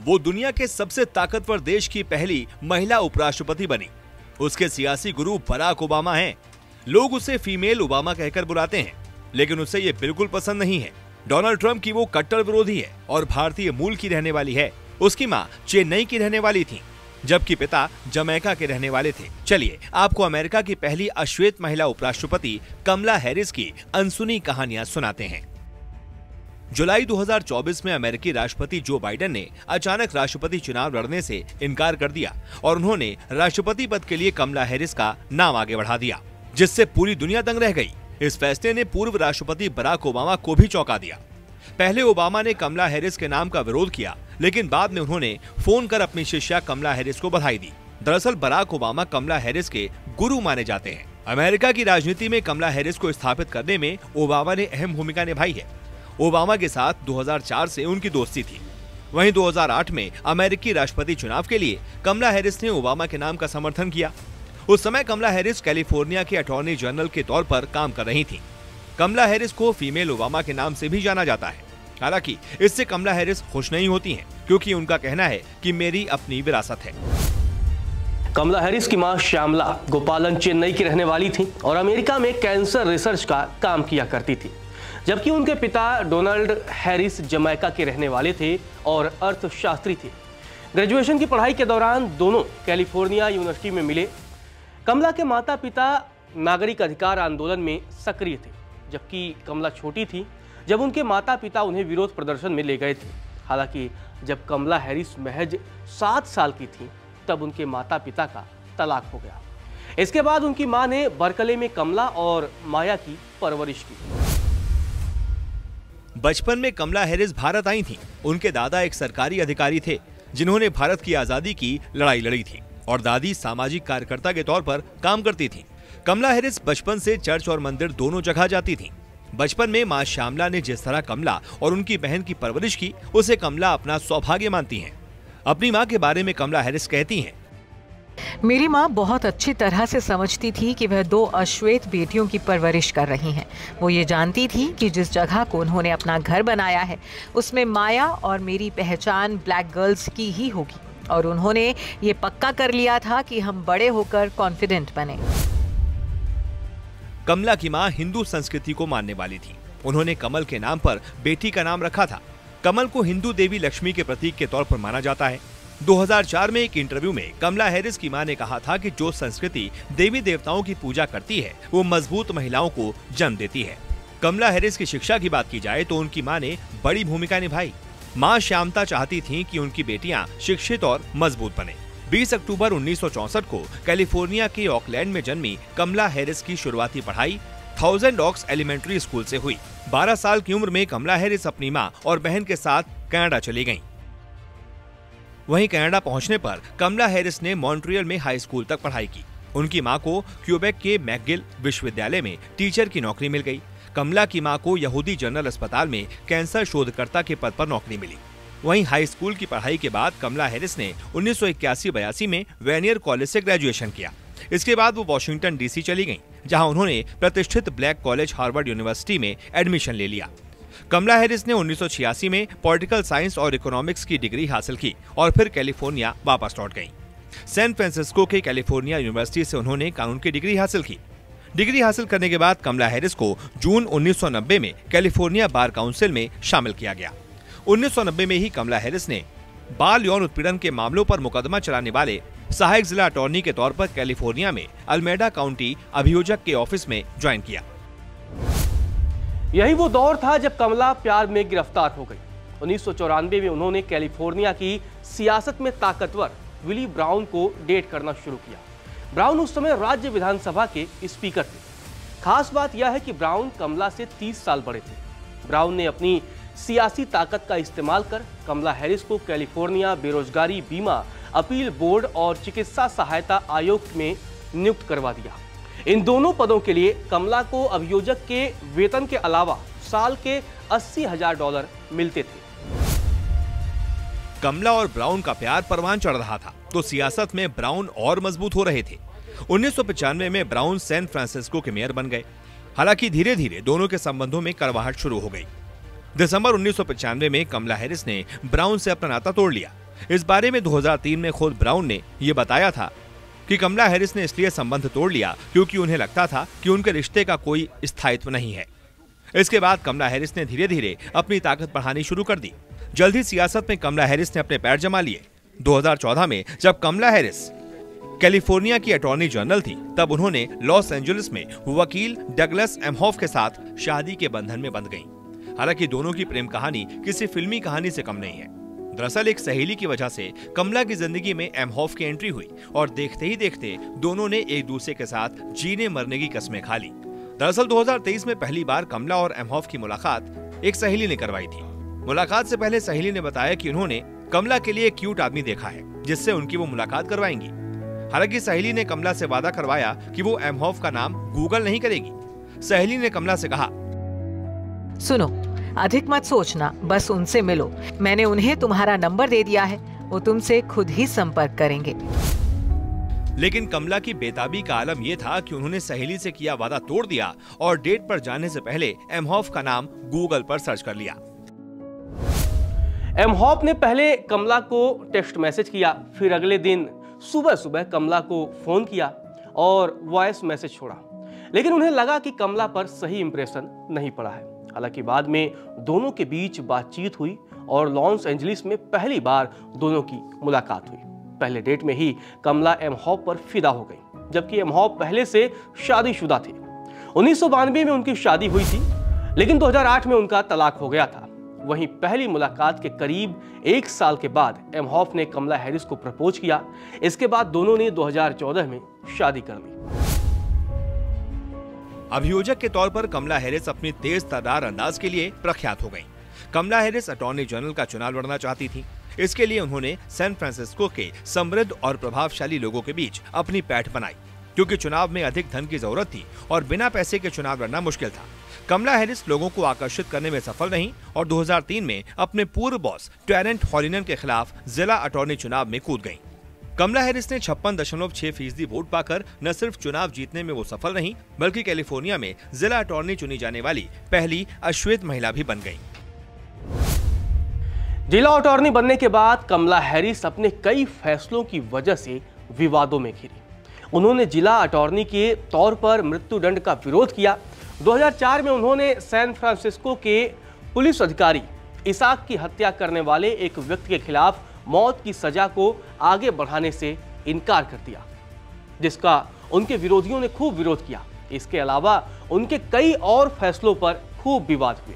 वो दुनिया के सबसे ताकतवर देश की पहली महिला उपराष्ट्रपति बनी। उसके सियासी गुरु बराक ओबामा हैं। लोग उसे फीमेल ओबामा कहकर बुलाते हैं, लेकिन उसे ये बिल्कुल पसंद नहीं है। डोनाल्ड ट्रंप की वो कट्टर विरोधी है और भारतीय मूल की रहने वाली है। उसकी माँ चेन्नई की रहने वाली थी, जबकि पिता जमैका के रहने वाले थे। चलिए आपको अमेरिका की पहली अश्वेत महिला उपराष्ट्रपति कमला हैरिस की अनसुनी कहानियां सुनाते हैं। जुलाई 2024 में अमेरिकी राष्ट्रपति जो बाइडेन ने अचानक राष्ट्रपति चुनाव लड़ने से इनकार कर दिया और उन्होंने राष्ट्रपति पद के लिए कमला हैरिस का नाम आगे बढ़ा दिया, जिससे पूरी दुनिया दंग रह गई। इस फैसले ने पूर्व राष्ट्रपति बराक ओबामा को भी चौंका दिया। पहले ओबामा ने कमला हैरिस के नाम का विरोध किया, लेकिन बाद में उन्होंने फोन कर अपनी शिष्या कमला हैरिस को बधाई दी। दरअसल बराक ओबामा कमला हैरिस के गुरु माने जाते हैं। अमेरिका की राजनीति में कमला हैरिस को स्थापित करने में ओबामा ने अहम भूमिका निभाई है। ओबामा के साथ 2004 से उनकी दोस्ती थी। वहीं 2008 में अमेरिकी राष्ट्रपति चुनाव के लिए कमला हैरिस ने ओबामा के नाम का समर्थन किया। उस समय कमला हैरिस कैलिफोर्निया के अटॉर्नी जनरल के तौर पर काम कर रही थी। कमला हैरिस को फीमेल ओबामा के नाम से भी जाना जाता है। हालांकि इससे कमला हैरिस खुश नहीं होती हैं, क्योंकि उनका कहना है कि मेरी अपनी विरासत है। कमला हैरिस की मां श्यामला गोपालन चेन्नई की रहने वाली थी और अमेरिका में कैंसर रिसर्च का काम किया करती थी, जबकि उनके पिता डोनाल्ड हैरिस जमैका के रहने वाले थे और अर्थशास्त्री थे। ग्रेजुएशन की पढ़ाई के दौरान दोनों कैलिफोर्निया यूनिवर्सिटी में मिले। कमला के माता पिता नागरिक अधिकार आंदोलन में सक्रिय थे, जबकि कमला छोटी थी जब उनके माता पिता उन्हें विरोध प्रदर्शन में ले गए थे। हालांकि जब कमला हैरिस महज 7 साल की थी तब उनके माता पिता का तलाक हो गया। इसके बाद उनकी मां ने बर्कले में कमला और माया की परवरिश की। बचपन में कमला हैरिस भारत आई थीं। उनके दादा एक सरकारी अधिकारी थे जिन्होंने भारत की आजादी की लड़ाई लड़ी थी और दादी सामाजिक कार्यकर्ता के तौर पर काम करती थी। कमला हैरिस बचपन से चर्च और मंदिर दोनों जगह जाती थी। बचपन में मां श्यामला ने जिस तरह कमला और उनकी बहन की परवरिश की, उसे कमला अपना सौभाग्य मानती हैं। अपनी मां के बारे में कमला हैरिस कहती हैं, मेरी माँ बहुत अच्छी तरह से समझती थी कि वह 2 अश्वेत बेटियों की परवरिश कर रही हैं। वो ये जानती थी कि जिस जगह को उन्होंने अपना घर बनाया है उसमें माया और मेरी पहचान ब्लैक गर्ल्स की ही होगी, और उन्होंने ये पक्का कर लिया था कि हम बड़े होकर कॉन्फिडेंट बने। कमला की मां हिंदू संस्कृति को मानने वाली थी। उन्होंने कमल के नाम पर बेटी का नाम रखा था। कमल को हिंदू देवी लक्ष्मी के प्रतीक के तौर पर माना जाता है। 2004 में एक इंटरव्यू में कमला हैरिस की मां ने कहा था कि जो संस्कृति देवी देवताओं की पूजा करती है वो मजबूत महिलाओं को जन्म देती है। कमला हैरिस की शिक्षा की बात की जाए तो उनकी मां ने बड़ी भूमिका निभाई। मां श्यामता चाहती थी कि उनकी बेटियां शिक्षित और मजबूत बने। 20 अक्टूबर 1964 को कैलिफोर्निया के ऑकलैंड में जन्मी कमला हैरिस की शुरुआती पढ़ाई थाउजेंड ऑक्स एलिमेंट्री स्कूल से हुई। 12 साल की उम्र में कमला हैरिस अपनी मां और बहन के साथ कनाडा चली गईं। वहीं कनाडा पहुंचने पर कमला हैरिस ने मॉन्ट्रियल में हाई स्कूल तक पढ़ाई की। उनकी मां को क्यूबेक के मैकगिल विश्वविद्यालय में टीचर की नौकरी मिल गई। कमला की मां को यहूदी जनरल अस्पताल में कैंसर शोधकर्ता के पद पर नौकरी मिली। वहीं हाई स्कूल की पढ़ाई के बाद कमला हैरिस ने 1981-82 में वेनियर कॉलेज से ग्रेजुएशन किया। इसके बाद वो वॉशिंगटन डीसी चली गईं, जहां उन्होंने प्रतिष्ठित ब्लैक कॉलेज हार्वर्ड यूनिवर्सिटी में एडमिशन ले लिया। कमला हैरिस ने 1986 में पॉलिटिकल साइंस और इकोनॉमिक्स की डिग्री हासिल की और फिर कैलिफोर्निया वापस लौट गईं। सैन फ्रांसिस्को के कैलिफोर्निया यूनिवर्सिटी से उन्होंने कानून की डिग्री हासिल की। डिग्री हासिल करने के बाद कमला हैरिस को जून 1990 में कैलिफोर्निया बार काउंसिल में शामिल किया गया। 1990 में ही कमला हैरिस ने बाल यौन उत्पीड़न के मामलों पर मुकदमा चलाने वाले सहायक जिला अटॉर्नी के तौर पर कैलिफोर्निया में अल्मेडा काउंटी अभियोजक के ऑफिस में ज्वाइन किया। यही वो दौर था जब कमला प्यार में गिरफ्तार हो गई। 1994 में उन्होंने कैलिफोर्निया की सियासत में ताकतवर विली ब्राउन को डेट करना शुरू किया। ब्राउन उस समय राज्य विधानसभा के स्पीकर थे। खास बात यह है कि ब्राउन कमला से 30 साल बड़े थे। ब्राउन ने अपनी सियासी ताकत का इस्तेमाल कर कमला हैरिस को कैलिफोर्निया बेरोजगारी बीमा अपील बोर्ड और चिकित्सा सहायता आयोग में नियुक्त करवा दिया। इन दोनों पदों के लिए कमला को अभियोजक के वेतन के अलावा साल के $80,000 मिलते थे। कमला और ब्राउन का प्यार परवान चढ़ रहा था तो सियासत में ब्राउन और मजबूत हो रहे थे। 1995 में ब्राउन सैन फ्रांसिस्को के मेयर बन गए। हालांकि धीरे धीरे दोनों के संबंधों में कड़वाहट शुरू हो गई। दिसंबर 1995 में कमला हैरिस ने ब्राउन से अपना नाता तोड़ लिया। इस बारे में 2003 में खुद ब्राउन ने यह बताया था कि कमला हैरिस ने इसलिए संबंध तोड़ लिया क्योंकि उन्हें लगता था कि उनके रिश्ते का कोई स्थायित्व नहीं है। इसके बाद कमला हैरिस ने धीरे धीरे अपनी ताकत बढ़ानी शुरू कर दी। जल्द ही सियासत में कमला हैरिस ने अपने पैर जमा लिए। 2014 में जब कमला हैरिस कैलिफोर्निया की अटॉर्नी जनरल थी, तब उन्होंने लॉस एंजलिस में वकील डगलस एमहॉफ के साथ शादी के बंधन में बंध गईं। हालांकि दोनों की प्रेम कहानी किसी फिल्मी कहानी से कम नहीं है। दरअसल एक सहेली की वजह से कमला की जिंदगी में एमहॉफ की एंट्री हुई और देखते ही देखते दोनों ने एक दूसरे के साथ जीने मरने की कस्में खा ली। दरअसल 2023 में पहली बार कमला और एमहॉफ की मुलाकात एक सहेली ने करवाई थी। मुलाकात से पहले सहेली ने बताया कि उन्होंने कमला के लिए एक क्यूट आदमी देखा है जिससे उनकी वो मुलाकात करवाएंगी। हालांकि सहेली ने कमला से वादा करवाया कि वो एमहॉफ का नाम गूगल नहीं करेगी। सहेली ने कमला से कहा, सुनो, अधिक मत सोचना, बस उनसे मिलो। मैंने उन्हें तुम्हारा नंबर दे दिया है, वो तुमसे खुद ही संपर्क करेंगे। लेकिन कमला की बेताबी का आलम यह था कि उन्होंने सहेली से किया वादा तोड़ दिया और डेट पर जाने से पहले एमहॉफ का नाम गूगल पर सर्च कर लिया। एमहॉफ ने पहले कमला को टेक्स्ट मैसेज किया, फिर अगले दिन सुबह सुबह कमला को फोन किया और वॉइस मैसेज छोड़ा। लेकिन उन्हें लगा कि कमला पर सही इंप्रेशन नहीं पड़ा है। हालांकि बाद में दोनों के बीच बातचीत हुई और लॉस एंजलिस में पहली बार दोनों की मुलाकात हुई। पहले डेट में ही कमला एमहॉफ पर फिदा हो गई, जबकि एमहॉफ पहले से शादीशुदा थे। 1992 में उनकी शादी हुई थी, लेकिन 2008 में उनका तलाक हो गया था। वहीं पहली मुलाकात के करीब 1 साल के बाद एमहॉफ ने कमला हैरिस को प्रपोज किया। इसके बाद दोनों ने 2014 में शादी कर ली। अभियोजक के तौर पर कमला हैरिस अपनी तेज तर्रार अंदाज के लिए प्रख्यात हो गईं। कमला हैरिस अटॉर्नी जनरल का चुनाव लड़ना चाहती थीं। इसके लिए उन्होंने सैन फ्रांसिस्को के समृद्ध और प्रभावशाली लोगों के बीच अपनी पैठ बनाई, क्योंकि चुनाव में अधिक धन की जरूरत थी और बिना पैसे के चुनाव लड़ना मुश्किल था। कमला हैरिस लोगों को आकर्षित करने में सफल रहीं और 2003 में अपने पूर्व बॉस टेरेंट हॉलिनन के खिलाफ जिला अटॉर्नी चुनाव में कूद गईं। कमला हैरिस ने 56.6% वोट पाकर न सिर्फ चुनाव जीतने में वो सफल रहीं, बल्कि कैलिफोर्निया में जिला अटॉर्नी चुनी जाने वाली पहली अश्वेत महिला भी बन गईं। जिला अटॉर्नी बनने के बाद कमला हैरिस अपने कई फैसलों की वजह से विवादों में घिरी। उन्होंने जिला अटॉर्नी के तौर पर मृत्युदंड का विरोध किया। 2004 में उन्होंने सैन फ्रांसिस्को के पुलिस अधिकारी इसाक की हत्या करने वाले एक व्यक्ति के खिलाफ मौत की सजा को आगे बढ़ाने से इनकार कर दिया, जिसका उनके विरोधियों ने खूब विरोध किया। इसके अलावा उनके कई और फैसलों पर खूब विवाद हुए।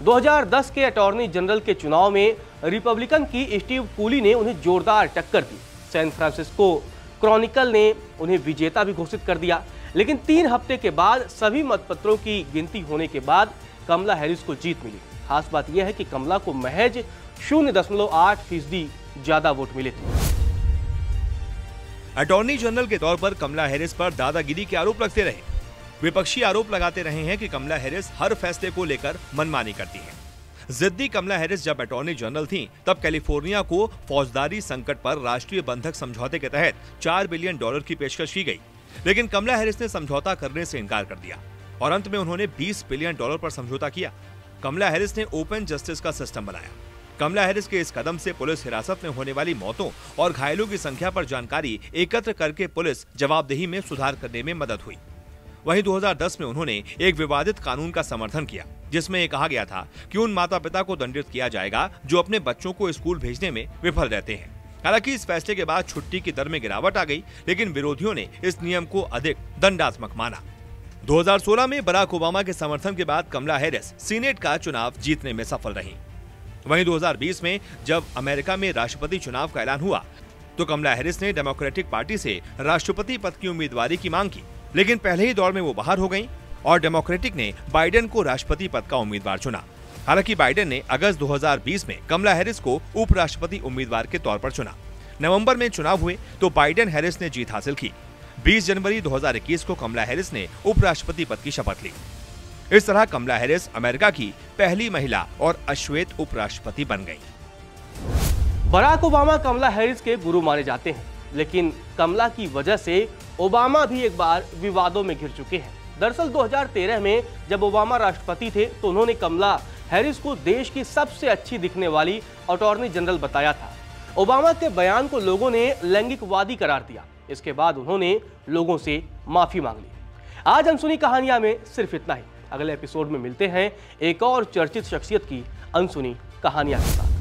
2010 के अटॉर्नी जनरल के चुनाव में रिपब्लिकन की स्टीव कूली ने उन्हें जोरदार टक्कर दी। सैन फ्रांसिस्को क्रॉनिकल ने उन्हें विजेता भी घोषित कर दिया। लेकिन 3 हफ्ते के बाद सभी मतपत्रों की गिनती होने के बाद कमला हैरिस को जीत मिली। खास बात यह है कि कमला को महज 0.8% ज्यादा वोट मिले थे। अटॉर्नी जनरल के तौर पर कमला हैरिस पर दादागिरी के आरोप लगते रहे। विपक्षी आरोप लगाते रहे हैं कि कमला हैरिस हर फैसले को लेकर मनमानी करती हैं। जिद्दी कमला हैरिस जब अटॉर्नी जनरल थीं, तब कैलिफोर्निया को फौजदारी संकट पर राष्ट्रीय बंधक समझौते के तहत $4 बिलियन की पेशकश की गई। लेकिन कमला हैरिस ने समझौता करने से इनकार कर दिया और अंत में उन्होंने $20 बिलियन पर समझौता किया। कमला हैरिस ने ओपन जस्टिस का सिस्टम बनाया। कमला हैरिस के इस कदम से पुलिस हिरासत में होने वाली मौतों और घायलों की संख्या पर जानकारी एकत्र करके पुलिस जवाबदेही में सुधार करने में मदद हुई। वहीं 2010 में उन्होंने एक विवादित कानून का समर्थन किया, जिसमें यह कहा गया था कि उन माता पिता को दंडित किया जाएगा जो अपने बच्चों को स्कूल भेजने में विफल रहते हैं। हालांकि इस फैसले के बाद छुट्टी की दर में गिरावट आ गई, लेकिन विरोधियों ने इस नियम को अधिक दंडात्मक माना। 2016 में बराक ओबामा के समर्थन के बाद कमला हैरिस सीनेट का चुनाव जीतने में सफल रही। वहीं 2020 में जब अमेरिका में राष्ट्रपति चुनाव का ऐलान हुआ, तो कमला हैरिस ने डेमोक्रेटिक पार्टी से राष्ट्रपति पद की उम्मीदवारी की मांग की, लेकिन पहले ही दौर में वो बाहर हो गईं और डेमोक्रेटिक ने बाइडेन को राष्ट्रपति पद का उम्मीदवार चुना। हालांकि बाइडेन ने अगस्त 2020 में कमला हैरिस को उपराष्ट्रपति उम्मीदवार के तौर पर चुना। नवंबर में चुनाव हुए तो बाइडेन हैरिस ने जीत हासिल की। 20 जनवरी 2021 को कमला हैरिस ने उपराष्ट्रपति पद की शपथ ली। इस तरह कमला हैरिस अमेरिका की पहली महिला और अश्वेत उपराष्ट्रपति बन गई। बराक ओबामा कमला हैरिस के गुरु माने जाते हैं, लेकिन कमला की वजह से ओबामा भी एक बार विवादों में घिर चुके हैं। दरअसल 2013 में जब ओबामा राष्ट्रपति थे, तो उन्होंने कमला हैरिस को देश की सबसे अच्छी दिखने वाली अटॉर्नी जनरल बताया था। ओबामा के बयान को लोगों ने लैंगिकवादी करार दिया। इसके बाद उन्होंने लोगों से माफी मांग ली। आज अनसुनी कहानियां में सिर्फ इतना ही। अगले एपिसोड में मिलते हैं एक और चर्चित शख्सियत की अनसुनी कहानियां के साथ।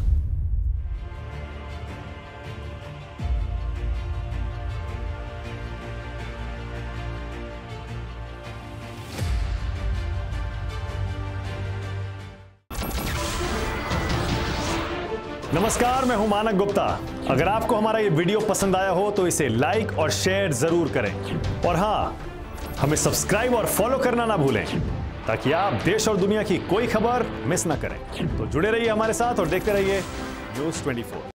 नमस्कार, मैं हूं मानक गुप्ता। अगर आपको हमारा ये वीडियो पसंद आया हो तो इसे लाइक और शेयर जरूर करें और हाँ, हमें सब्सक्राइब और फॉलो करना ना भूलें ताकि आप देश और दुनिया की कोई खबर मिस ना करें। तो जुड़े रहिए हमारे साथ और देखते रहिए News 24।